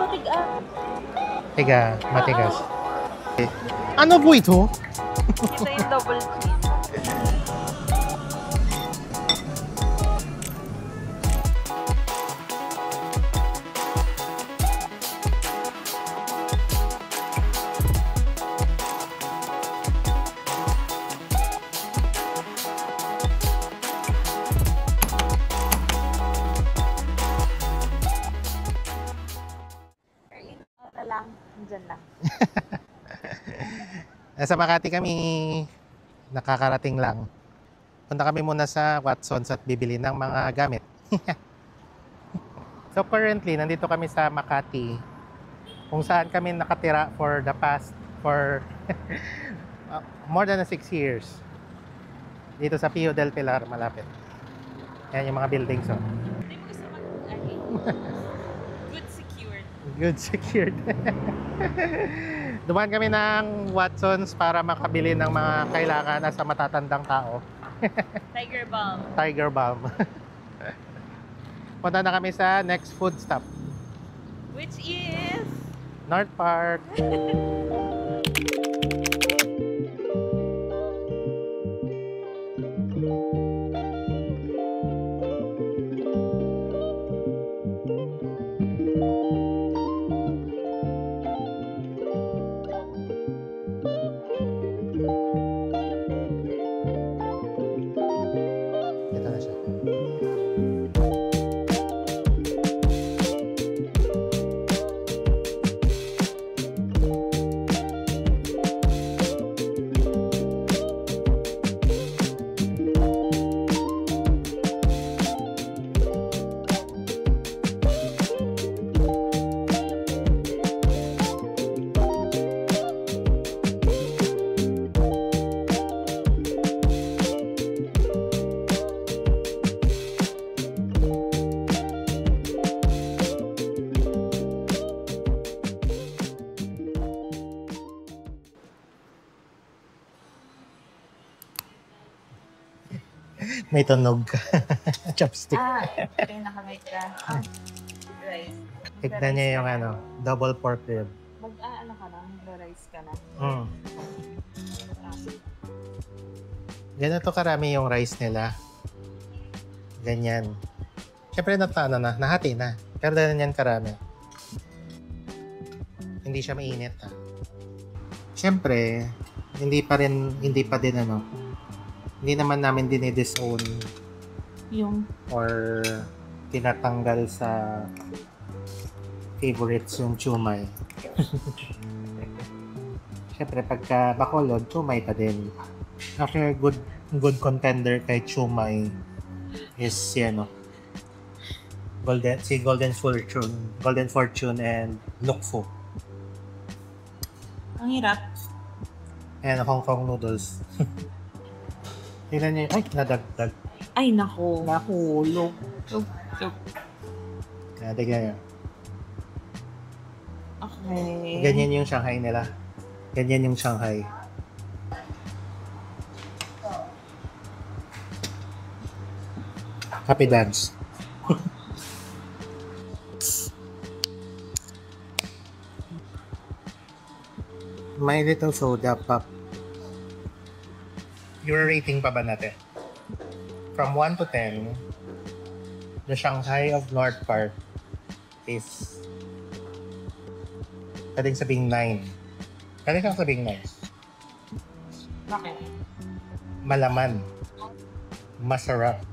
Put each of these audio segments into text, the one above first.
matigas. Matigas. Ano po ito? Ito yung double cheese. Lang, dyan lang. Nasa Makati kami, nakakarating lang. Punta kami muna sa Watsons at bibili ng mga gamit. So currently, nandito kami sa Makati, kung saan kami nakatira for the past, more than 6 years. Dito sa Pio del Pilar, malapit. Yan yung mga buildings. Hindi mo gusto good secured. Good secured. Dumaan kami ng Watsons para makabili ng mga kailangan sa matatandang tao. Tiger Balm. Tiger Balm. Punta na kami sa next food stop. Which is? North Park. Ito na siya. May tunog. Chopstick. Pinakamay ka. Rice. Tignan niya yung double pork rib. Mag-ano ka na? Mag-rice ka na. Ganito karami yung rice nila. Ganyan. Siyempre nahati na. Pero ganyan karami. Hindi siya mainit Siyempre, hindi pa din hindi naman namin dinidisown Yung or tinatanggal sa favorites yung chumay. Siyempre, pagka Bacolod, chumay pa din. Actually, good contender kay chumay is Golden Fortune and Lukfo. ang hirap. And Hong Kong noodles. Tingnan niyo, ay, nadagdag. Ay, naku. Nahulog. Tignan niyo. Okay. Ganyan yung Shanghai nila. Ganyan yung Shanghai. Happy dance. My little soda pop. Your rating pa ba natin? From 1 to 10, the Shanghai of North Park is pwedeng sabing 9. Pwede kang sabing 9. Bakit? Malaman. Masarap.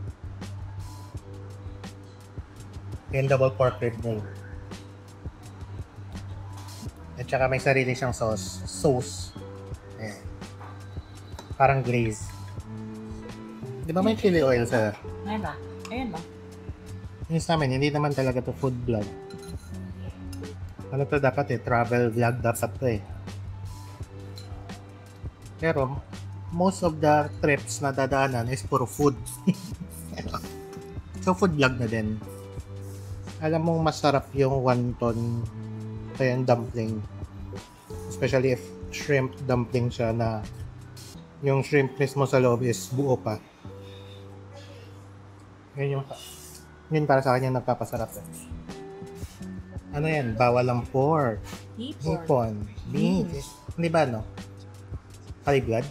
Yung double pork rib nila. At saka may sarili siyang sauce. Ayan. Parang glaze. Di ba may chili oil sa... Ayan ba? Yung sa amin, hindi naman talaga to food vlog. Ano to dapat travel vlog dapat to Pero, most of the trips na dadaanan is puro food. So, food vlog na din. Alam mong masarap yung wonton kaya yung dumpling. Especially if shrimp dumpling siya na yung shrimp mismo sa loob is buo pa. Yun para sa akin yung nagpapasarap. Ano yan? Bawal ang pork. Hipon. Hipon. Beans. Hindi ba, no? High blood?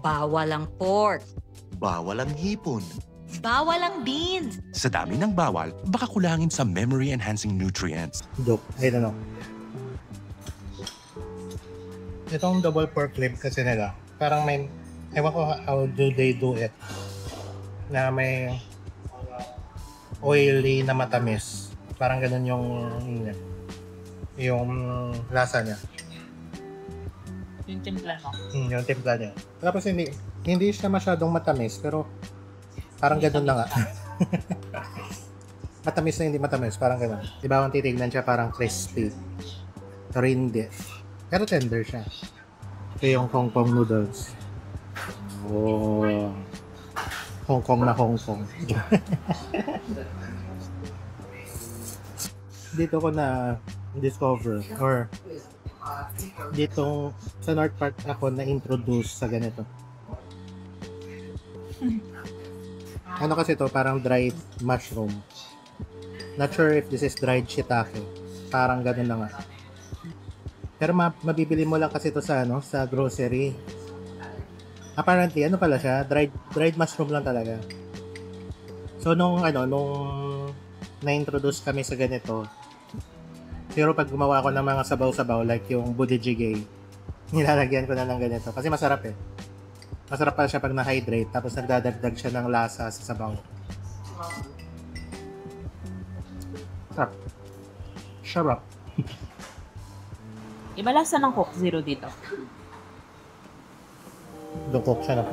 Bawal ang pork. Bawal ang hipon. Bawal ang beans. Sa dami ng bawal, baka kulangin sa memory-enhancing nutrients. Joke. I don't know. Itong double pork rib kasi nila, parang may, ewan ko how do they do it, na may oily na matamis. Parang ganun yung lasa niya. Yung timpla mo. Yung timpla niya. Tapos hindi siya masyadong matamis, pero parang ganun na nga. Matamis na hindi matamis, parang ganun. Diba kung titignan siya parang crispy. Pero hindi. Pero tender siya. Ito yung Hong Kong noodles. Oh. Hong Kong na Hong Kong. Dito ko na discover or dito sa North Park ako na-introduce sa ganito. Ano kasi to, parang dried mushroom. Not sure if this is dried shiitake. Parang ganun na nga. Pero mabibili mo lang kasi to sa sa grocery. Apparently, ano pala siya? Dried mushroom lang talaga. So nung na-introduce kami sa ganito, pero pag gumawa ako ng mga sabaw-sabaw like yung budijigay, nilalagyan ko na ng ganito kasi masarap eh. Masarap pala siya pag na-hydrate tapos nagdadagdag siya ng lasa sa sabaw. Sarap. Sarap. Iba lasa ng Coke Zero dito. Dukok siya na.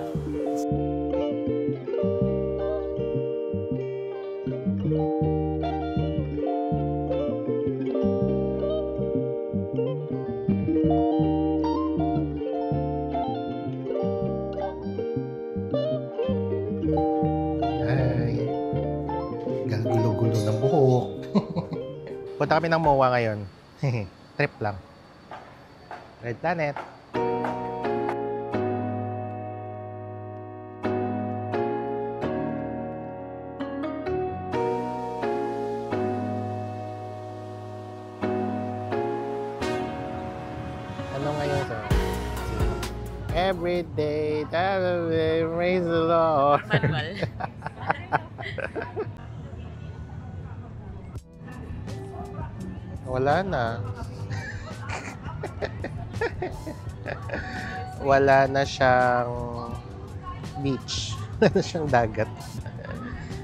Ay, gagulo-gulo ng buhok. Punta kami ng MOA ngayon. Trip lang. Red Planet. Ano ngayon sa every day, praise the Lord. Manual. Wala na. Wala na siyang beach. Wala na siyang dagat.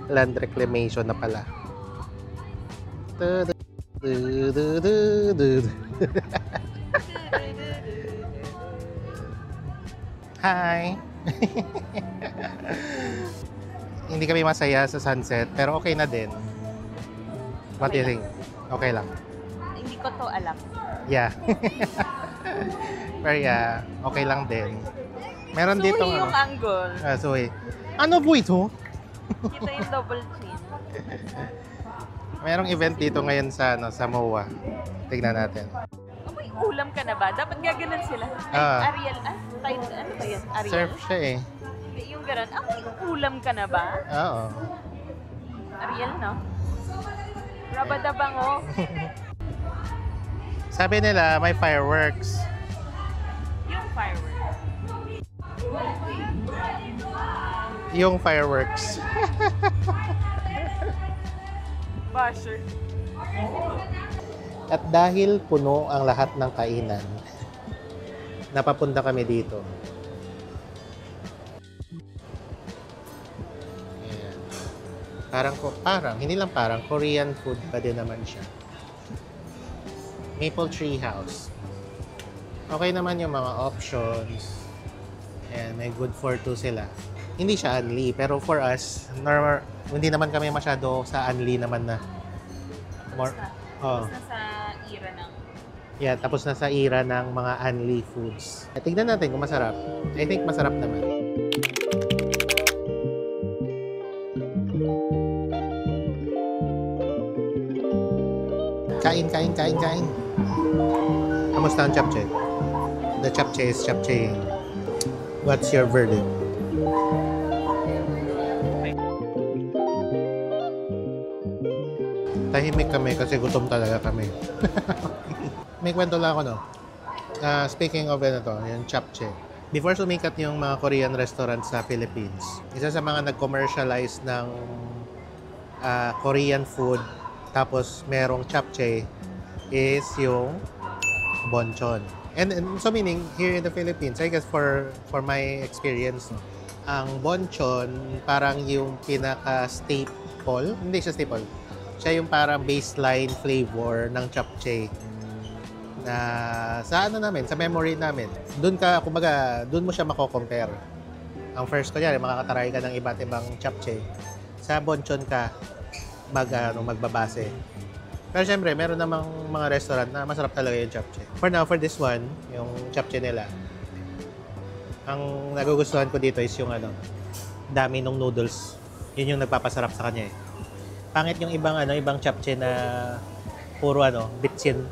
Land reclamation na pala. Hi! Hindi kami masaya sa sunset, pero okay na din. What do you think? Okay lang. Hindi ko to alam. Yeah. Pero yeah, okay lang din. Meron dito Suhi yung angle. suhi. Ano po ito? Kita yung double chin. Merong event dito ngayon sa sa MOA. Tignan natin. May ulam ka na ba? Dapat gaganan sila. Ah. Ariel, type, ano ba yan? Ariel? Surf siya eh. Yung ganon. May ulam ka na ba? Oo. Ariel, no? Rabadabango. Sabi nila may fireworks. Yung fireworks. Yung fireworks. Basher. At dahil puno ang lahat ng kainan, napapunta kami dito. Ayan. Hindi lang parang, Korean food pa din naman siya. Maple Tree House. Okay naman yung mga options. And may good for two sila. Hindi siya unli, pero for us, normal, hindi naman kami masyado sa unli naman na. More, Tapos na sa era ng... yeah, tapos na sa era ng mga unli foods. Tignan natin kung masarap. I think masarap naman. Kain. Kamusta ang japchae? The japchae is japchae. What's your verdict? tahimik kami kasi gutom talaga kami. May kwento lang ako, no? Speaking of yung japchae. Before sumikat yung mga Korean restaurants sa Philippines, isa sa mga nag-commercialize ng Korean food tapos merong japchae is yung bonchon. And so meaning, here in the Philippines, I guess for my experience, no, ang bonchon parang yung pinaka-staple, hindi siya staple, siya yung parang baseline flavor ng japchae na sa ano namin, sa memory namin. Doon ka, kumbaga, doon mo siya mako-compare. Ang first ko yan, makakataray ka ng iba't ibang japchae. Sa bonchon ka magbabase. Pero syempre, meron namang mga restaurant na masarap talaga yung japchae. For now, for this one, yung japchae nila, ang nagugustuhan ko dito is yung dami ng noodles. Yun yung nagpapasarap sa kanya eh. Pangit yung ibang japchae na puro bitchin,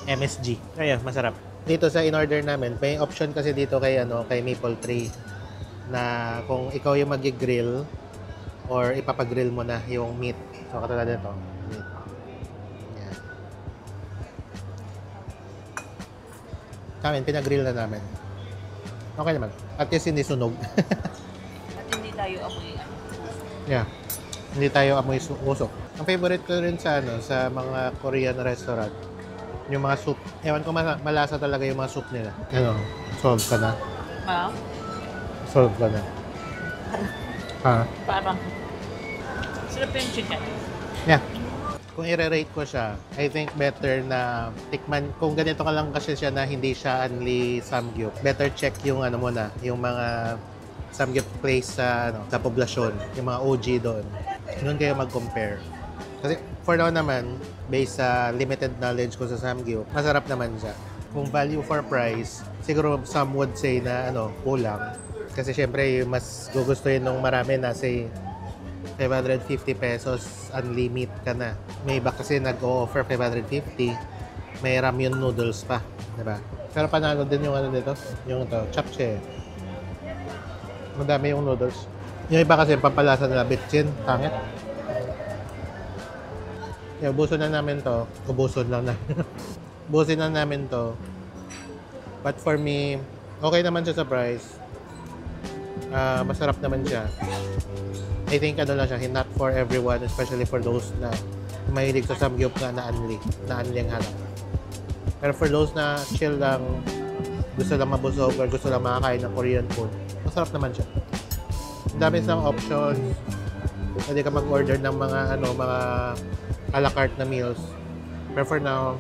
MSG. Kaya masarap. Dito sa in-order namin, may option kasi dito kay Maple Tree na kung ikaw yung mag-grill or ipapag-grill mo na yung meat. So katulad nito, meat. Yan. Sa amin, pinag-grill na namin. Okay naman. At least hindi sunog. At hindi tayo amoy Yeah. Hindi tayo amoy usok. Ang favorite ko rin sa sa mga Korean restaurant, yung mga soup. Ewan ko malasa talaga yung mga soup nila. Solve ka na. Ma'am? Solve ka na. Ha? Parang sarap yung chicken. Yeah. Kung i-rate ko siya, I think better na tikman, kung ganito ka lang kasi siya na hindi siya only samgyup, better check yung muna, yung mga samgyup place sa poblasyon, yung mga OG doon. Doon kayo mag-compare. Kasi for now naman, based sa limited knowledge ko sa samgyup, masarap naman siya. Kung value for price, siguro some would say na kulang. Kasi syempre, mas gugustuhin nung marami na say 550 pesos, unlimit ka na. May iba kasi nag-o-offer 550, may ramyun noodles pa, diba? Pero panalo din yung dito, yung japchae. Madami yung noodles. Yung iba kasi pampalasa nila, bitchin, tangit. Ubusin na namin to. Ubusin lang na. Ubusin na namin to. But for me, okay naman siya sa price. Masarap naman siya. I think lang siya, not for everyone, especially for those na mahilig sa samgyup na unli ang hanap. Pero for those na chill lang, gusto lang mabusog or gusto lang makakain ng Korean food, masarap naman siya. Ang dami siyang options. Pwede ka mag-order ng mga mga a la carte na meals. Pero for now,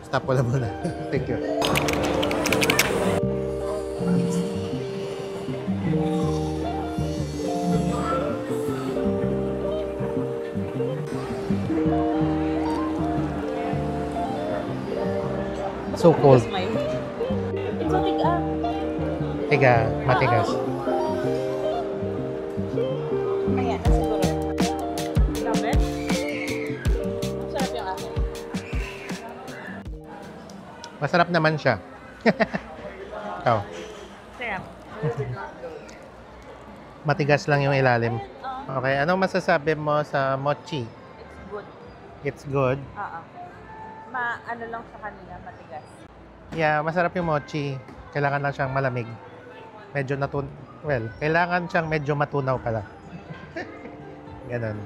stop ko na muna. Thank you. So cold. Ito Tiga, matigas. Ayan, siguro. Love it. Masarap yung akin. Masarap naman siya. Oh. Sarap. Matigas lang yung ilalim. Okay, anong masasabi mo sa mochi? It's good. It's good. Oo. Ano lang sa kanila, matigas. Yeah, masarap yung mochi. Kailangan lang siyang malamig. Medyo kailangan siyang medyo matunaw pala. Ganun.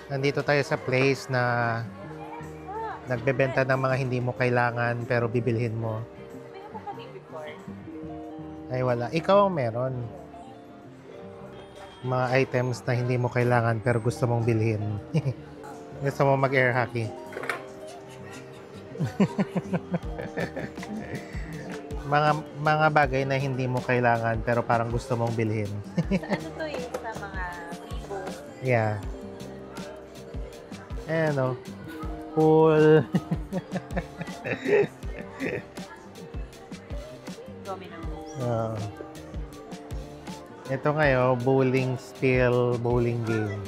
Nandito tayo sa place na nagbebenta ng mga hindi mo kailangan pero bibilhin mo. May ako kami before. Ay wala. Ikaw ang meron. Mga items na hindi mo kailangan pero gusto mong bilhin. Gusto mo mag-air hockey. mga bagay na hindi mo kailangan pero parang gusto mong bilhin. Ano to yung sa mga libo? Yeah. Pool. Domino. Ito ngayon, bowling steel, bowling game.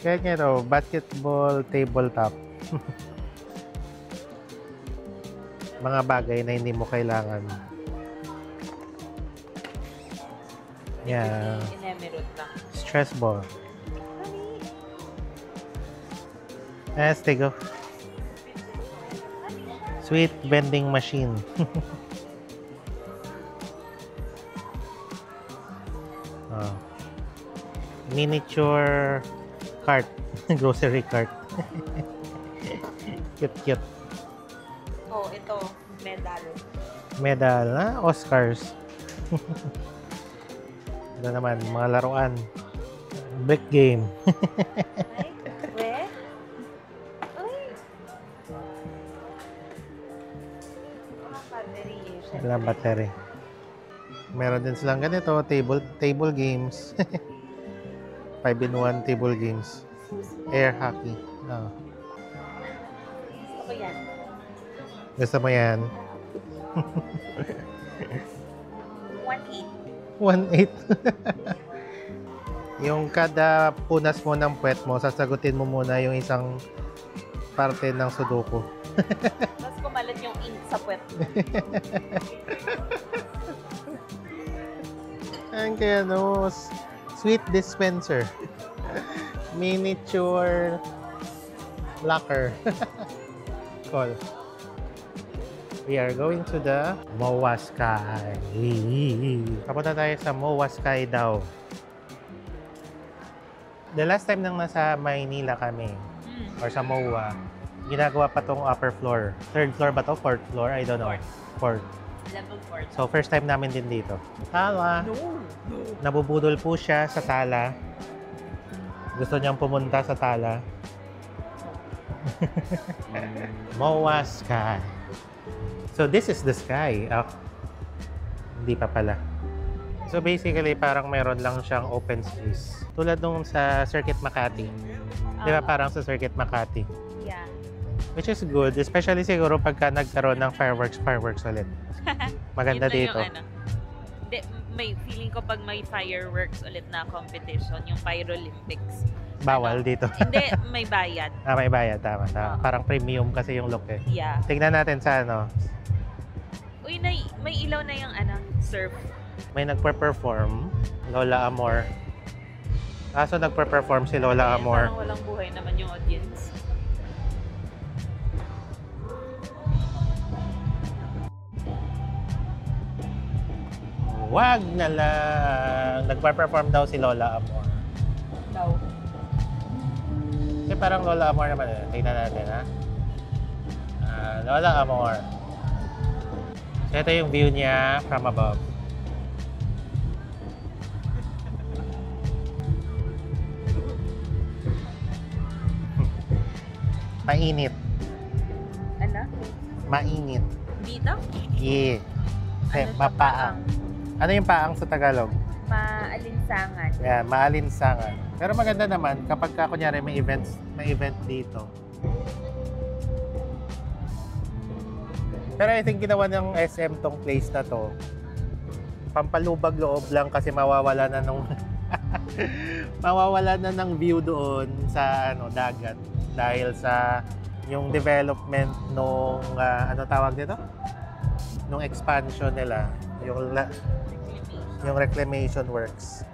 Kaya nyo, basketball, tabletop. Mga bagay na hindi mo kailangan. Yeah. Inemirot lang. Chessball. Astig. Sweet vending machine. Oh. Miniature cart. Grocery cart. Cute. Oh, ito. Medal. Medal na Oscars. Ito naman, mga laruan. Brick game. Ay, we? Uy! Variation. Ilang battery. Meron din silang ganito, table games. 5-in-1 table games. Air hockey. Oh. Gusto ko yan. Gusto mo yan? 1.8. 1.8. Yung kada punas mo ng puwet mo, sasagutin mo muna yung isang parte ng sudoku. Tapos kumalat yung ink sa puwet. Ang kaya no, sweet dispenser. Miniature locker. Cool. We are going to the MOA Sky. Kapunta tayo sa MOA Sky daw. The last time nang nasa Maynila kami, or sa MOA, ginagawa pa tong upper floor. Third floor ba to? Fourth floor? I don't know. Fourth. Level 4. So, first time namin din dito. Tala. Nabubudol po siya sa tala. Gusto niyang pumunta sa tala. MOA Sky. So, this is the sky. Hindi pa pala. So, basically, parang meron lang siyang open space. Tulad nung sa Circuit Makati. Di ba parang sa Circuit Makati? Yeah. Which is good. Especially siguro pagka nagkaroon ng fireworks ulit. Maganda Yun na dito. yung ano. Hindi, may feeling ko pag may fireworks ulit na competition, yung Pyrolympics. Bawal dito. Hindi, may bayad. May bayad. Tama. Oo. Parang premium kasi yung look eh. Yeah. Tignan natin sa ano. Uy, may ilaw na yung ano, surf. May nagpe-perform. Lola Amor. So nagpe-perform si Lola Ayan, Amor. parang walang buhay naman yung audience. Wag na lang. Nagpa-perform daw si Lola Amor. Daw. Kasi parang Lola Amor naman. Tingnan natin, ha? Lola Amor. So, ito yung view niya from above. Mainit. Ano? Mainit. Dito? Yeah. Kasi Ano siya, mapaang. Ano yung paang sa Tagalog? Maalinsangan. Yeah, maalinsangan. Pero maganda naman kapag kunyari may event dito. Pero I think ginawa ng SM tong place na to. Pampalubag loob lang kasi mawawala na nung mawawala na ng view doon sa dagat dahil sa yung development nung ano tawag dito? Nung expansion nila, yung reclamation works.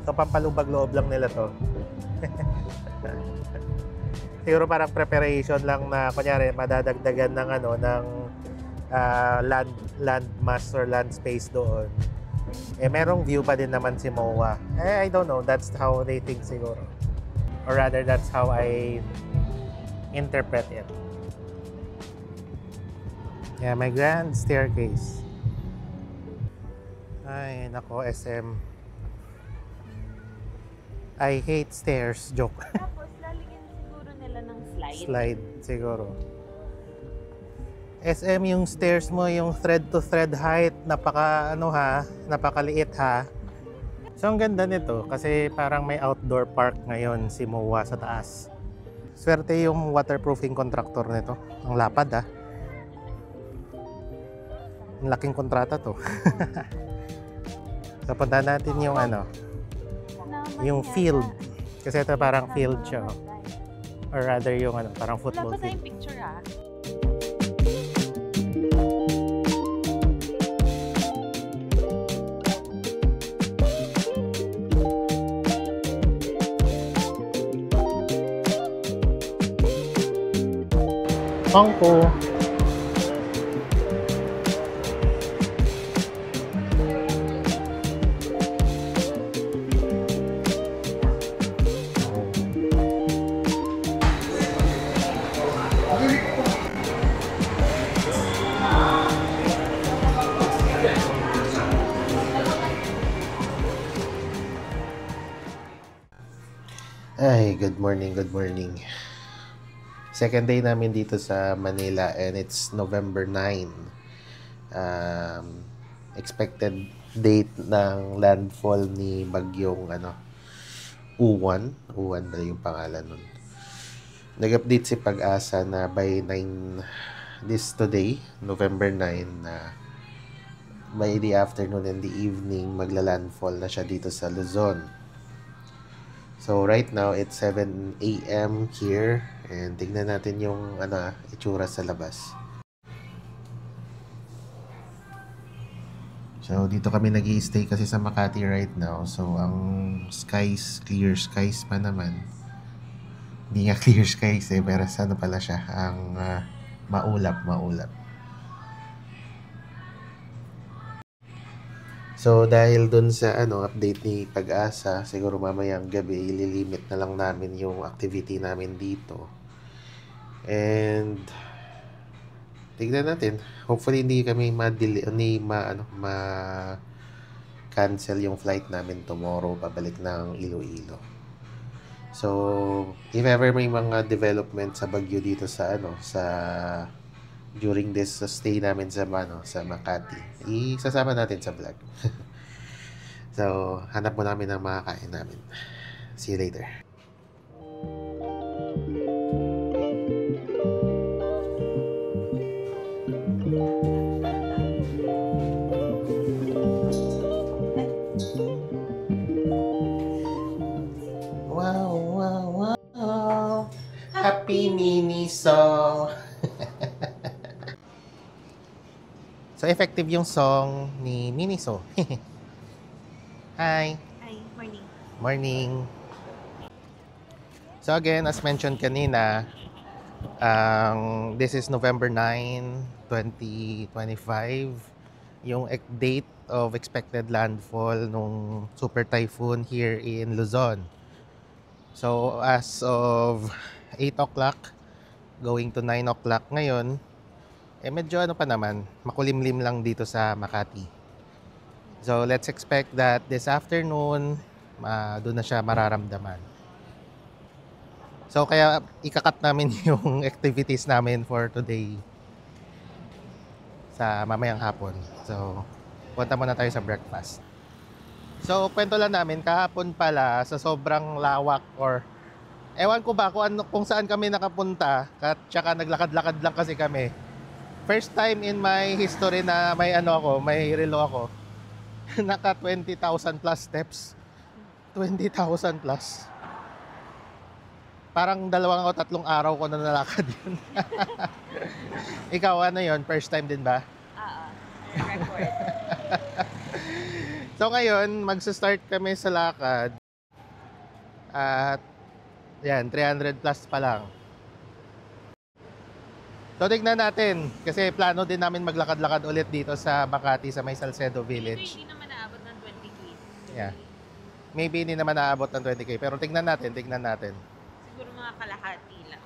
So pampalubag loob lang nila to. Siguro parang preparation lang na kunyari madadagdagan ng ng land mass or land space doon. Merong view pa din naman si MOA. I don't know, that's how they think siguro. Or rather, that's how I interpret it. Yeah, my grand staircase. Ay, nako, SM. I hate stairs. Joke. Tapos, lalagyan siguro nila ng slide. Slide, siguro. SM, yung stairs mo, yung thread-to-thread height, napakaliit ha. So, ang ganda nito kasi parang may outdoor park ngayon si MOA sa taas. Swerte yung waterproofing contractor nito. Ang lapad ha. Ang laking kontrata to. So, punta natin yung yung field. Kasi ito parang field siya. Or rather yung parang football Wala pa field. tayong picture ah. Angko. Ay, good morning, good morning. Second day namin dito sa Manila and it's November 9. Expected date ng landfall ni bagyong Uwan. Uwan ba yung pangalan nun? Nag-update si Pag-asa na by 9 today, November 9, na by the afternoon and the evening magla-landfall na siya dito sa Luzon. So right now it's 7 AM here and tignan natin yung itsura sa labas. So dito kami nag-i-stay kasi sa Makati right now. So ang skies, clear skies pa naman. Hindi nga clear skies pero pala siya, ang maulap. So dahil dun sa update ni Pag-asa, siguro mamayang gabi ililimit na lang namin yung activity namin dito. And tignan natin. Hopefully hindi kami cancel yung flight namin tomorrow pabalik ng Iloilo. So if ever may mga development sa bagyo dito sa during this stay namin sa Makati, isasama natin sa vlog. So, hanap mo namin ang makakain namin. See you later. Wow. Happy Miniso. So, effective yung song ni Miniso. Hi. Hi, morning. Morning. So again, as mentioned kanina, this is November 9, 2025. Yung date of expected landfall nung super typhoon here in Luzon. So as of 8 o'clock, going to 9 o'clock ngayon, medyo pa naman, makulimlim lang dito sa Makati. So let's expect that this afternoon, doon na siya mararamdaman. So kaya ikakat namin yung activities namin for today sa mamayang hapon. So punta muna tayo sa breakfast. So kwento lang namin, kahapon pala sa sobrang lawak or ewan ko ba kung saan kami nakapunta, at saka naglakad-lakad lang kasi kami. First time in my history na may may relo ako. Naka 20,000 plus steps. 20,000 plus. Parang 2 o 3 araw ko na nalakad yun. Ikaw, yun? First time din ba? Record. So ngayon, magsa-start kami sa lakad. At yan, 300 plus pa lang. So tignan natin, kasi plano din namin maglakad-lakad ulit dito sa Makati sa may Salcedo Village. Hindi naman naabot ng 20K. Yeah. Maybe hindi naman naabot ng 20K, pero tignan natin. Siguro mga kalahati lang.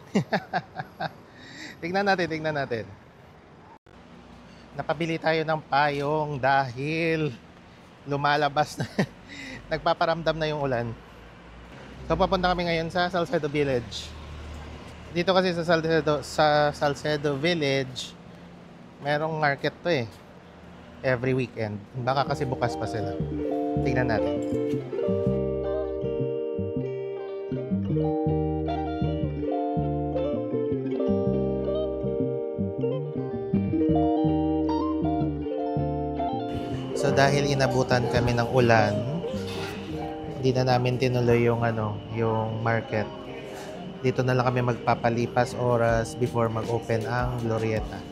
tignan natin. Napabili tayo ng payong dahil lumalabas na. Nagpaparamdam na yung ulan. So papunta kami ngayon sa Salcedo Village. Dito kasi sa Salcedo Village, merong market to every weekend. Baka kasi bukas pa sila. Tingnan natin. So dahil inabutan kami ng ulan, hindi na namin tinuloy yung market. Dito na lang kami magpapalipas oras before mag-open ang Glorieta.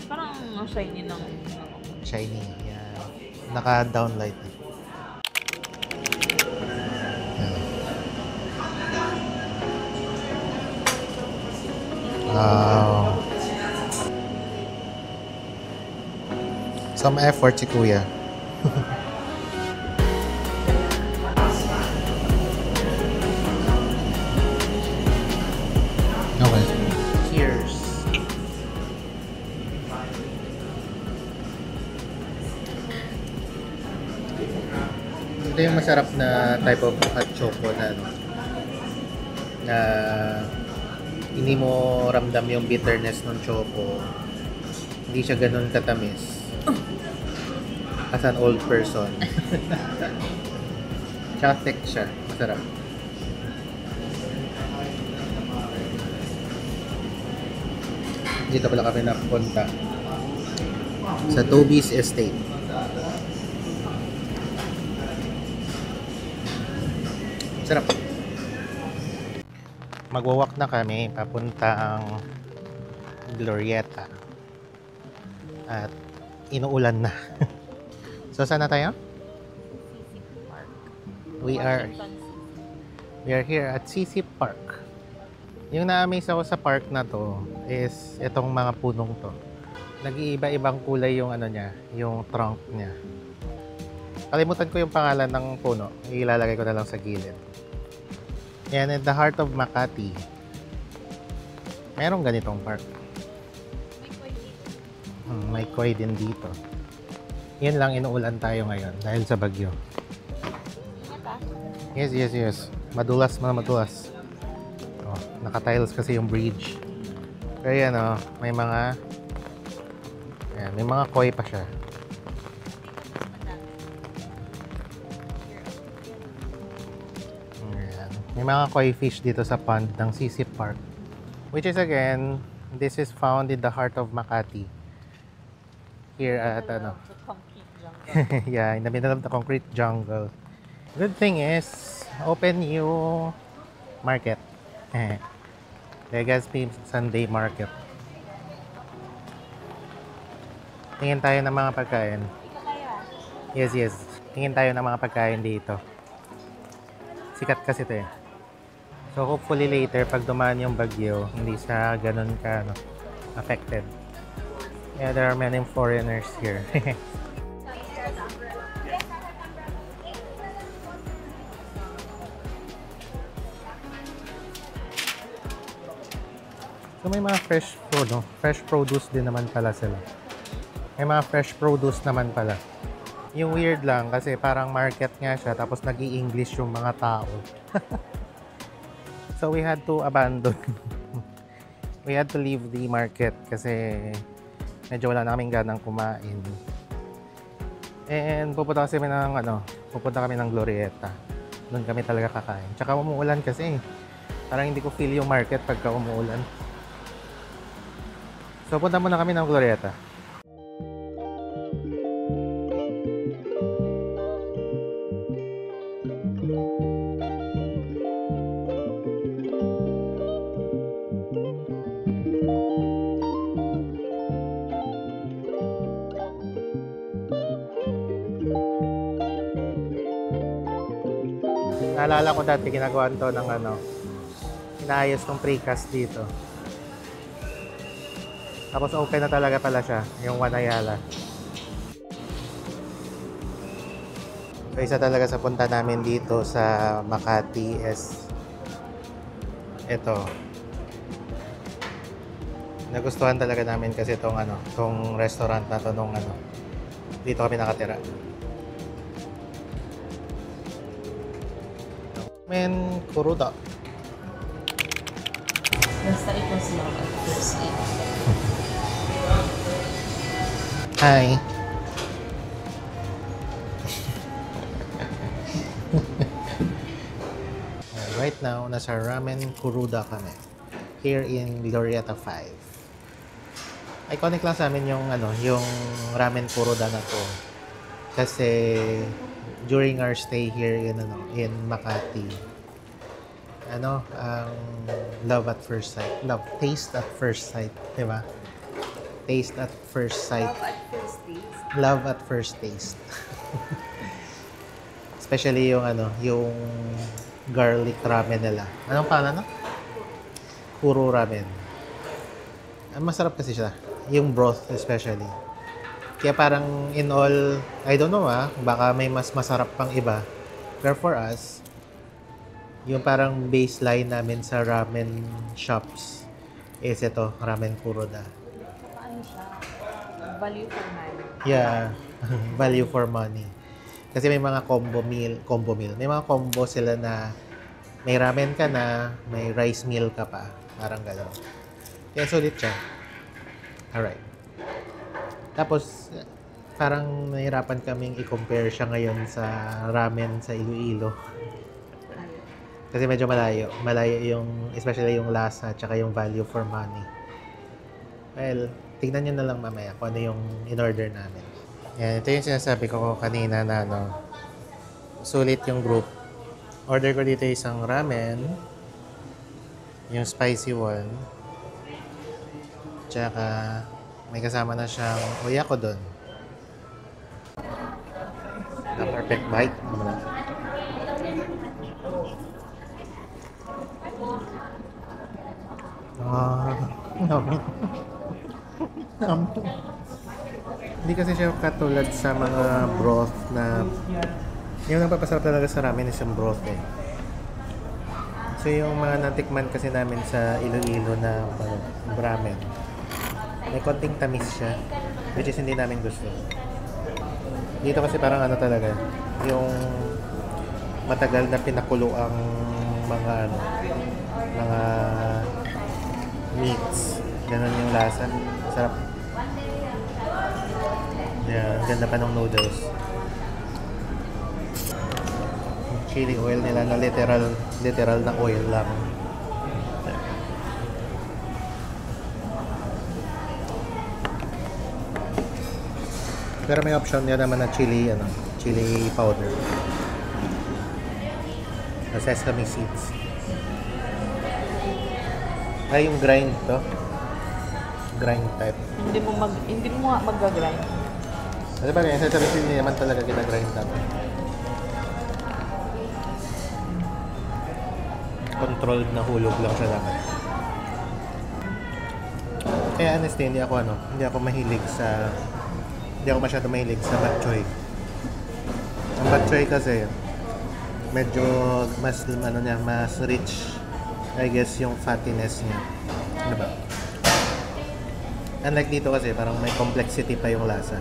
Parang shiny ng Shiny. Yeah. Naka-downlight. Wow. Some effort si Kuya. Okay. Cheers. Ito yung masarap na type of hot choco na ano, na hindi mo ramdam yung bitterness ng choco. Hindi siya ganun katamis. As an old person. Tsaka thick siya. Masarap. Dito pala kami napunta. Sa Toby's Estate. Sarap. Magwawalk na kami papuntang Glorieta. At inuulan na. So saan na tayo? Park. We are here at CC Park. Yung na-amaze ako sa park na to is itong mga punong to. Nag-iiba-ibang kulay yung ano niya, yung trunk niya. Kalimutan ko yung pangalan ng puno. Ilalagay ko na lang sa gilid. And in the heart of Makati, merong ganitong park. May koi din dito. Yan lang, inuulan tayo ngayon dahil sa bagyo. Yes. Madulas. Oh, naka-tiles kasi yung bridge. Kaya ano, may mga koi pa siya. Ayan. May mga koi fish dito sa pond ng CC Park. Which is again, this is found in the heart of Makati. Here at ano. Yeah, in the middle of the concrete jungle. Good thing is, open yung market. Legazpi Sunday Market. Tingin tayo ng mga pagkain. Yes. Tingin tayo ng mga pagkain dito. Sikat kasi ito eh. So hopefully later, pag dumaan yung bagyo, hindi siya ganun ka affected. Yeah, there are many foreigners here. So may mga fresh food, no? Fresh produce din naman pala sila. May mga fresh produce naman pala. Yung weird lang kasi parang market nga siya tapos nag-i-English yung mga tao. So we had to abandon. We had to leave the market kasi medyo wala na kaming ganang kumain. And pupunta kami ng Glorieta. Doon kami talaga kakain. Tsaka umuulan kasi. Parang hindi ko feel yung market pagka umuulan. So punta muna kami ng Glorieta. Naalala ko dati ginagawan to ng inaayos tong precast dito. Tapos open na talaga pala siya, yung One Ayala. So isa talaga sa punta namin dito sa Makati is ito. Nagustuhan talaga namin kasi tong restaurant na to nung dito kami nakatira. Ramen Kuruda. Basta it was love at first sight. Hi. Right now, nasa Ramen Kuruda kami. Here in Glorieta 5. Iconic lang sa amin yung Ramen Kuruda na to. Kasi during our stay here in Makati, love at first sight. Taste at first sight, di ba? Taste at first sight. Love at first taste. Love at first taste. Especially yung garlic ramen nila. Anong pangalan? Kuro ramen. Masarap kasi siya. Yung broth especially. Kaya parang in all, I don't know baka may mas masarap pang iba. Pero for us, yung parang baseline namin sa ramen shops is ito, Ramen Kuroda. Ano siya? Value for money. Yeah, value for money. Kasi may mga combo meal. May mga combo sila na may ramen ka na, may rice meal ka pa. Parang gano'n. Kaya sulit siya. Alright. Tapos, parang nahirapan kaming i-compare siya ngayon sa ramen sa Iloilo. Kasi medyo malayo. Malayo yung, especially yung lasa, tsaka yung value for money. Well, tignan nyo na lang mamaya kung ano yung in-order namin. Yan, ito yung sinasabi ko kanina na sulit yung group. Order ko dito isang ramen, yung spicy one, tsaka may kasama na siyang oyakodon. The perfect bite. Hindi kasi siya katulad sa mga broth na yung nagpapasarap talaga sa ramen is yung broth eh. So yung mga natikman kasi namin sa Iloilo na ramen, may konting tamis siya, which is hindi namin gusto. Dito kasi parang ano talaga, yung matagal na pinakulo ang mga mga meats. Ganun yung lasa. Sarap. Yeah, ganda pa ng noodles. Yung chili oil nila na literal na oil lang. Pero may option niya naman na chili powder. The sesame seeds. Ay, yung grind to. Grind type. Hindi mo nga mag-grind. Kasi ba yung sesame seeds hindi naman talaga kita-grind natin. Controlled na hulog lang siya dapat. Kaya honestly, hindi ako masyado mahilig sa bok choy. Ang bok choy kasi medyo mas rich, I guess, yung fattiness niya. Ano ba? Unlike dito kasi parang may complexity pa yung lasa.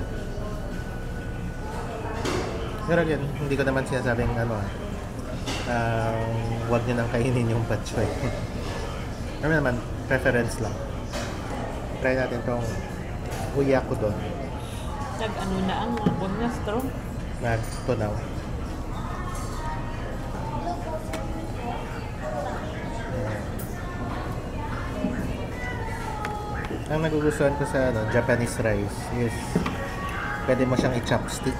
Pero again, hindi ko naman sinasabing huwag nyo nang kainin yung bok choy. Ano naman, preference lang. Try natin tong oyakodon. Nag-ano na ang bunyas straw. Nag-tunaw. Ang nagugustuhan ko sa Japanese rice is pwede mo siyang i-chopstick.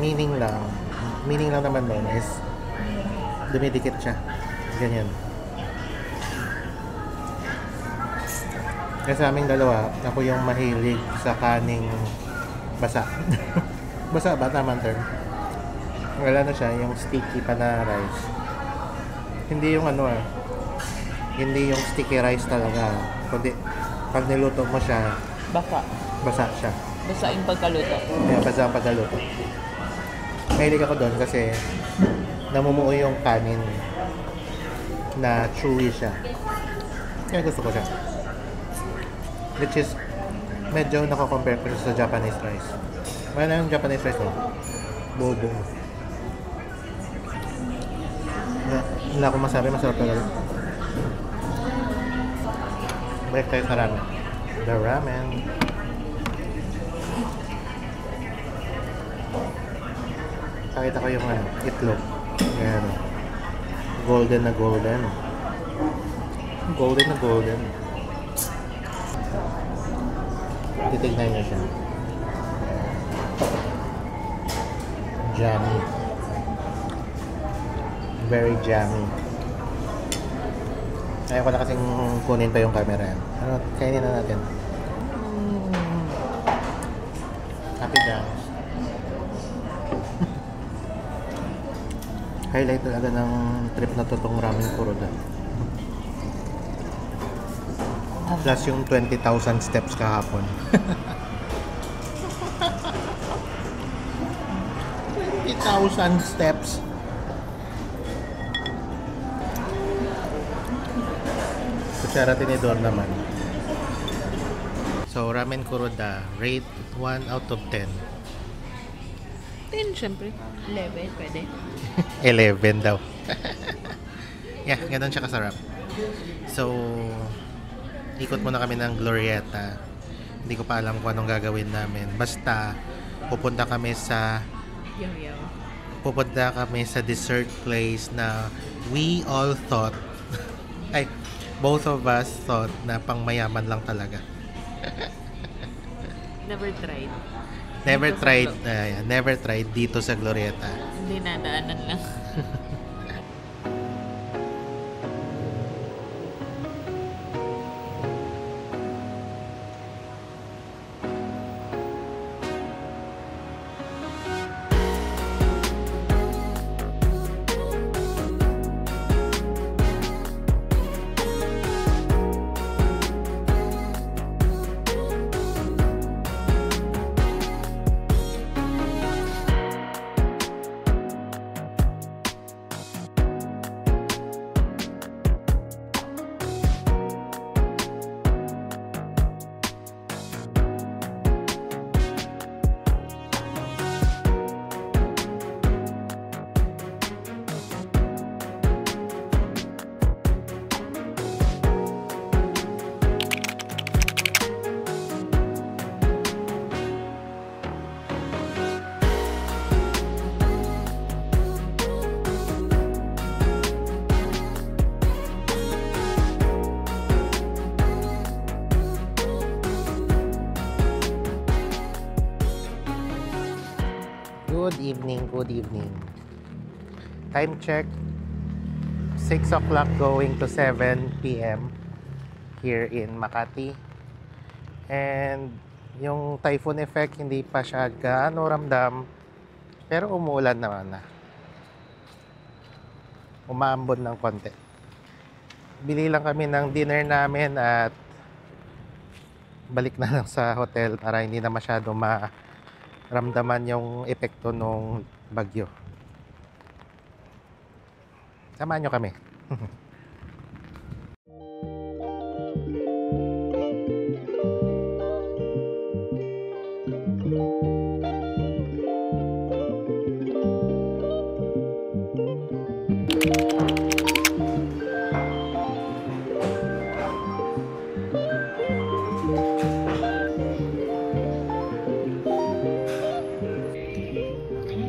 Meaning lang naman nun is dumidikit siya. Ganyan. Kasi sa aming dalawa, ako yung mahilig sa kaning basa. Basa ba? Tamang term. Wala na siya, yung sticky pa na rice. Hindi yung hindi yung sticky rice talaga. Kundi, pag niluto mo siya, basa siya. Basa yung pagkaluto. Kaya basa ang pagkaluto. Mahilig ako doon kasi namumuo yung kanin na chewy siya. Kaya gusto ko siya. Which is, medyo nako-compare ko sa Japanese rice. Wala yung Japanese rice ko. Bobo. Wala akong masabi, masarap talaga. Balik tayo sa ramen. The ramen. Pakita ko yung itlog. Ayan. Golden na golden. Golden na golden. Titignan niyo siya. Jammy. Very jammy. Ayaw ko na kasing kunin pa yung camera. Kainin na natin. Happy dance. Highlight talaga ng trip na to tong Ramen Kuroda. Plus yung 20,000 steps kahapon. 20,000 steps. Kutsara tinidor naman. So, ramen kuroda, rate 1 out of 10. 10, syempre. 11, pwede. 11 daw. Yeah, ganun siya kasarap. So, ikot muna kami ng Glorieta. Hindi ko pa alam kung anong gagawin namin. Basta, pupunta kami sa dessert place na we all thought ay, both of us thought na pang mayaman lang talaga. Never tried. Never tried dito sa Glorieta. Hindi nadaanan lang. Good evening. Time check, 6 o'clock going to 7 p.m. here in Makati. And yung typhoon effect hindi pa siya gaano ramdam, pero umuulan naman na. Umaambon ng konti. Bili lang kami ng dinner namin at balik na lang sa hotel para hindi na masyado maramdaman yung epekto ng bagyo. Samahan nyo kami.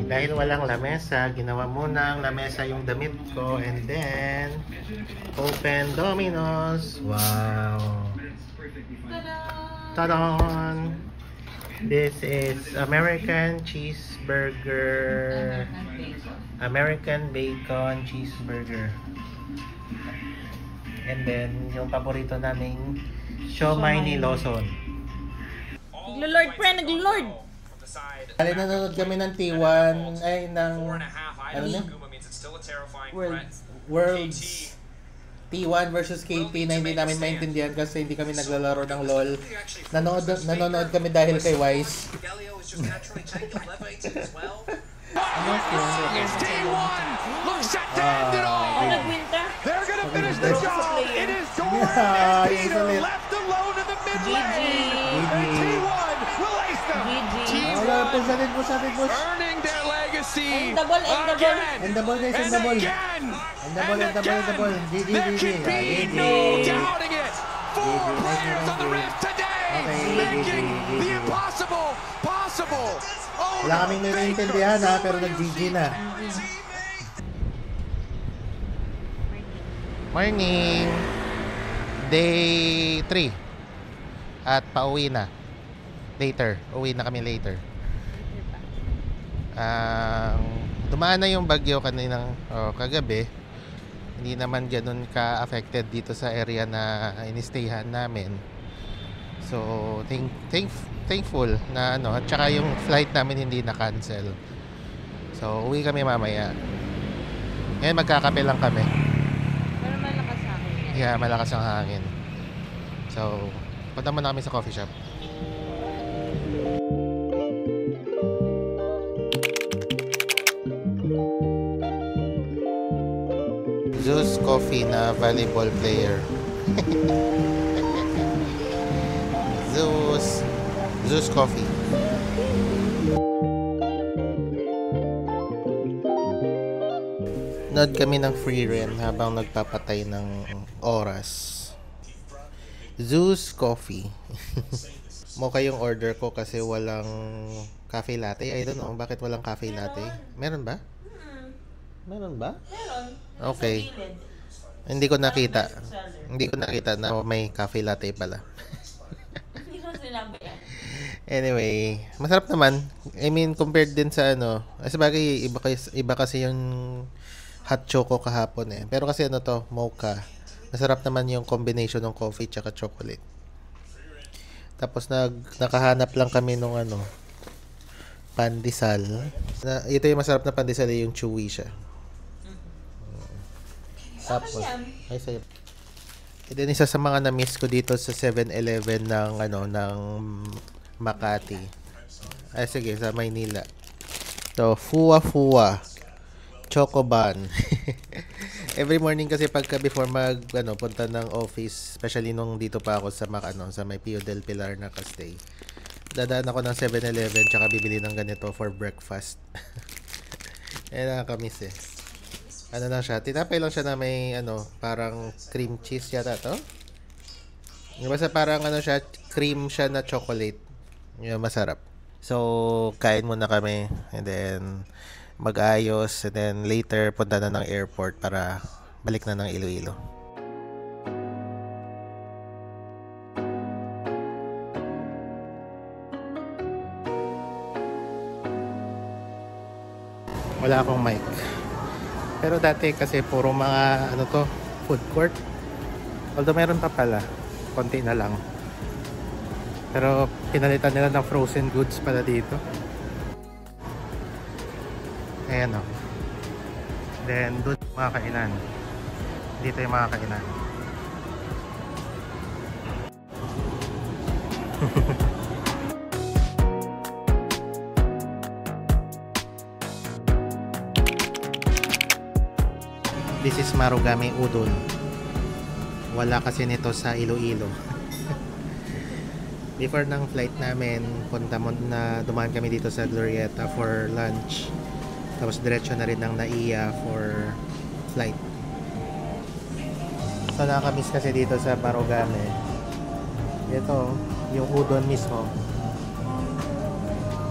Dahil walang lamesa, ginawa muna ang lamesa yung damit ko and then open Domino's. Wow! Ta-da! This is American cheeseburger. American bacon cheeseburger. And then yung paborito naming siomai ni Lawson. Naglo-lord, friend! Naglo-lord! Kali nanonood kami ng T1 ay ng ano na? Worlds T1 versus KP na hindi namin maintindihan kasi hindi kami naglalaro ng LOL. Nanonood kami dahil kay Wise. Ano It's T1! Looks set to end it all! Nagwinta? They're gonna finish the job! It is Doran and Peter left alone in the mid-lane! And T1 will ace them! Earning their legacy End the ball, end the ball. again! End the ball guys, end the And ball. again! End the ball, end the ball, end the ball. GG, There GG. can be no doubting it! 4 players on the Rift today! Making the impossible possible! Oh, Wala kaming naiintindihan ha, pero nag-GG na. Morning! Day 3. At pauwi na. Later. Uwi na kami later. Dumaan na yung bagyo kaninang kagabi. Hindi naman ganun ka-affected dito sa area na inistayhan namin. So, thankful na ano, at saka yung flight namin hindi na-cancel. So, uwi kami mamaya. Ngayon magkakape lang kami. Pero malakas sa akin. Yeah, malakas ang hangin. So, punta muna kami sa coffee shop. Zeus Coffee na volleyball player. Zeus Coffee. Nod kami ng free rent habang nagpapatay ng oras. Zeus Coffee. Mocha yung order ko kasi walang cafe latte. I don't know bakit walang cafe latte. Meron ba? Meron ba? Meron. Okay. Hindi ko nakita. Hindi ko nakita na may cafe latte pala. Hindi ko sinabi yan. Anyway, masarap naman. I mean, compared din sa ano. Kasi bagay, iba kasi yung hot choco kahapon eh. Pero kasi ano to, mocha. Masarap naman yung combination ng coffee tsaka chocolate. Tapos nakahanap lang kami nung ano, pandesal. Ito yung masarap na pandesal, yung chewy siya. Tapos, ay sa'yo. And then isa sa mga na-miss ko dito sa 7-Eleven ng ano, ng Makati. Ay sige, sa Maynila. So, Fuwa Chocoban. Every morning kasi pagka before punta ng office, especially nung dito pa ako sa sa may Pio del Pilar na stay. Dadaan ako ng 7-Eleven tsaka bibili ng ganito for breakfast. Nakakamiss eh. Ano lang siya, tinapay lang siya na may parang cream cheese yata to. Basta parang siya, cream siya na chocolate. Yung masarap. So, kain muna kami and then mag-ayos and then later punta na ng airport para balik na ng Iloilo. Wala akong mic. Pero dati kasi puro mga food court. Although meron pa pala, konti na lang. Pero pinalitan nila ng frozen goods pala dito. Ayan o. Then doon yung mga kainan. Dito yung mga kainan. This is Marugame Udon. Wala kasi nito sa Iloilo. Before ng flight namin, dumaan kami dito sa Glorieta for lunch. Tapos diretso na rin ng Naiya for flight. So nakakamiss kasi dito sa Marugame. Ito, yung udon mismo.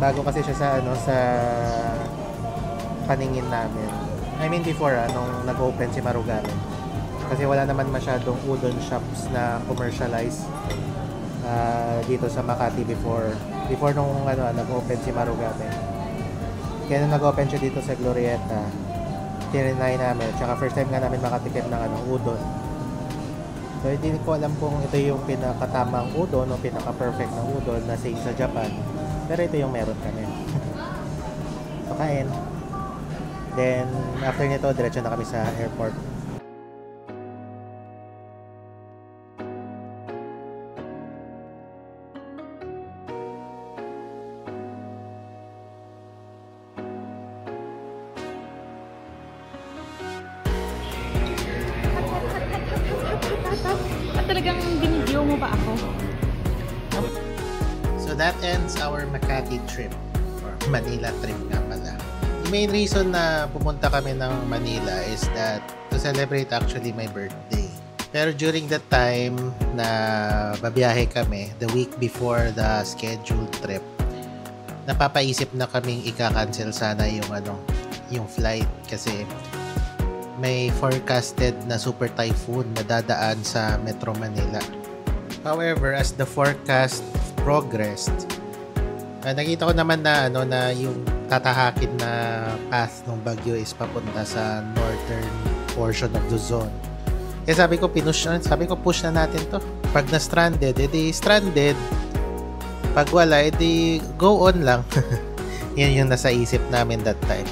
Bago kasi siya sa paningin namin. I mean before nung nag-open si Marugame. Kasi wala naman masyadong udon shops na commercialized dito sa Makati before nung nag-open si Marugame. Kaya nung nag-open siya dito sa Glorieta, tinry namin. Tsaka first time nga namin makatikim ng udon. So hindi ko alam kung ito yung pinakatamang udon o pinaka-perfect na udon na sa Japan. Pero ito yung meron kami. So kain. Then after nito, diretso na kami sa airport. Talagang binidyo mo ba ako? So that ends our Makati trip, or Manila trip nga pala. The main reason na pumunta kami ng Manila is that to celebrate actually my birthday. Pero during that time na babiyahe kami, the week before the scheduled trip, napapaisip na kaming ika-cancel sana yung flight kasi may forecasted na super typhoon na dadaan sa Metro Manila. However, as the forecast progressed, nakita ko naman na yung tatahakin na path ng bagyo is papunta sa northern portion of Luzon. Kaya sabi ko push na natin to. Pag na-stranded, edi stranded. Pag wala, edi go on lang. Yan yung nasa isip namin that time.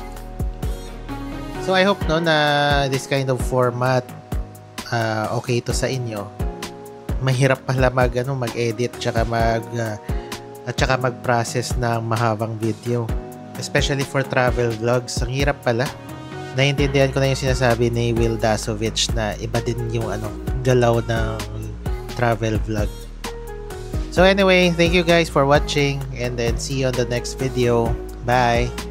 So I hope na this kind of format okay to sa inyo. mahirap pala mag-edit tsaka at saka mag-process ng mahabang video. Especially for travel vlogs. Ang hirap pala. Naiintindihan ko na yung sinasabi ni Will Dasovich na iba din yung galaw ng travel vlog. So anyway, thank you guys for watching and then see you on the next video. Bye!